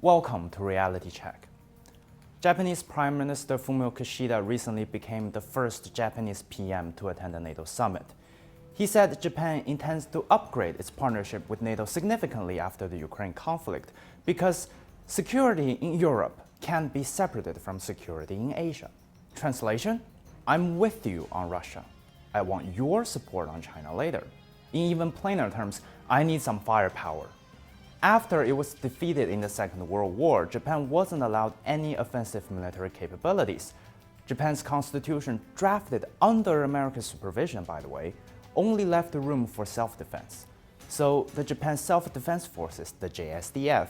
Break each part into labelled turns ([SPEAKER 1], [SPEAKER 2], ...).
[SPEAKER 1] Welcome to Reality Check. Japanese Prime Minister Fumio Kishida recently became the first Japanese PM to attend a NATO summit. He said Japan intends to upgrade its partnership with NATO significantly after the Ukraine conflict because security in Europe can't be separated from security in Asia. Translation: I'm with you on Russia. I want your support on China later. In even plainer terms, I need some firepower. After it was defeated in the Second World War, Japan wasn't allowed any offensive military capabilities. Japan's constitution, drafted under America's supervision, by the way, only left room for self-defense. So the Japan Self-Defense Forces, the JSDF,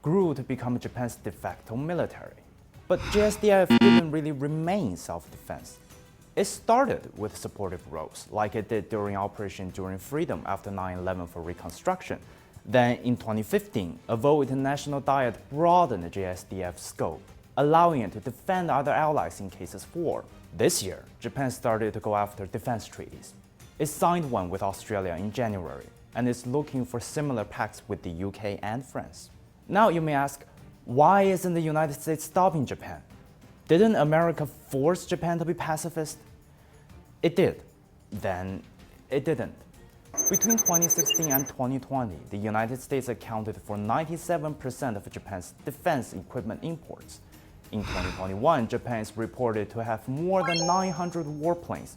[SPEAKER 1] grew to become Japan's de facto military. But JSDF didn't really remain self-defense. It started with supportive roles, like it did during Operation Enduring Freedom after 9/11 for reconstruction. Then in 2015, a vote in the National Diet broadened the JSDF's scope, allowing it to defend other allies in cases of war. This year, Japan started to go after defense treaties. It signed one with Australia in January, and is looking for similar pacts with the UK and France. Now you may ask, why isn't the United States stopping Japan? Didn't America force Japan to be pacifist? It did. Then it didn't. Between 2016 and 2020, the United States accounted for 97% of Japan's defense equipment imports. In 2021, Japan is reported to have more than 900 warplanes,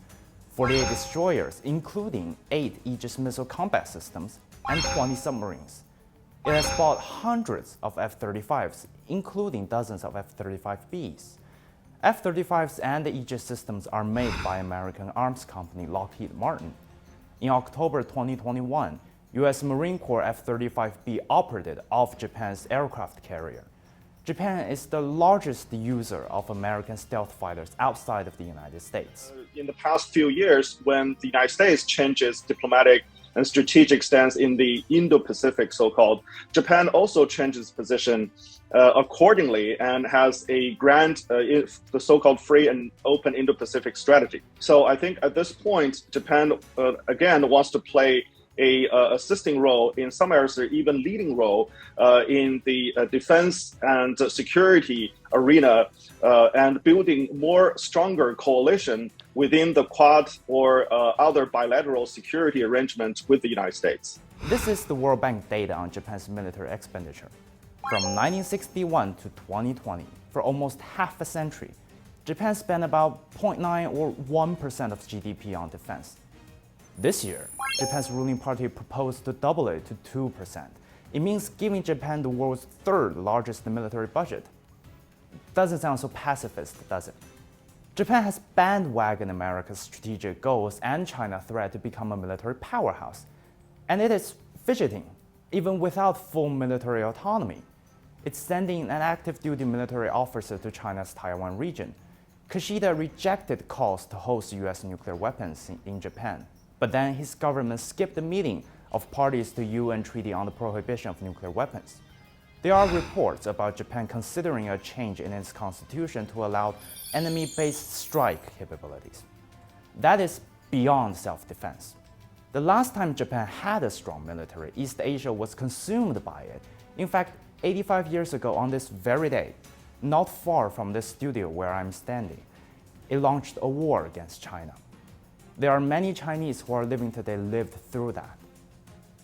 [SPEAKER 1] 48 destroyers, including 8 Aegis missile combat systems, and 20 submarines. It has bought hundreds of F-35s, including dozens of F-35Bs. F-35s and the Aegis systems are made by American arms company Lockheed Martin. In October 2021, U.S. Marine Corps F-35B operated off Japan's aircraft carrier. Japan is the largest user of American stealth fighters outside of the United States.
[SPEAKER 2] In the past few years, when the United States changes diplomatic and strategic stance in the Indo-Pacific, so-called, Japan also changes position accordingly and has a the so-called free and open Indo-Pacific strategy. So I think at this point, Japan again wants to play a assisting role, in some areas even leading role in the defense and security arena, and building more stronger coalition within the Quad or other bilateral security arrangements with the United States.
[SPEAKER 1] This is the World Bank data on Japan's military expenditure. From 1961 to 2020, for almost half a century, Japan spent about 0.9 or 1% of GDP on defense. This year, Japan's ruling party proposed to double it to 2%. It means giving Japan the world's third largest military budget. Doesn't sound so pacifist, does it? Japan has bandwagoned America's strategic goals and China's threat to become a military powerhouse. And it is fidgeting, even without full military autonomy. It's sending an active duty military officer to China's Taiwan region. Kishida rejected calls to host US nuclear weapons in Japan. But then his government skipped the meeting of parties to UN Treaty on the Prohibition of Nuclear Weapons. There are reports about Japan considering a change in its constitution to allow enemy-based strike capabilities. That is beyond self-defense. The last time Japan had a strong military, East Asia was consumed by it. In fact, 85 years ago on this very day, not far from this studio where I'm standing, it launched a war against China. There are many Chinese who are living today lived through that.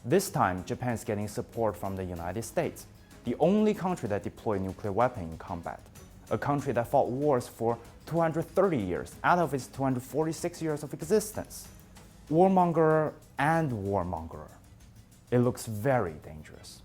[SPEAKER 1] This time, Japan is getting support from the United States, the only country that deployed nuclear weapons in combat, a country that fought wars for 230 years out of its 246 years of existence. Warmonger and warmongerer. It looks very dangerous.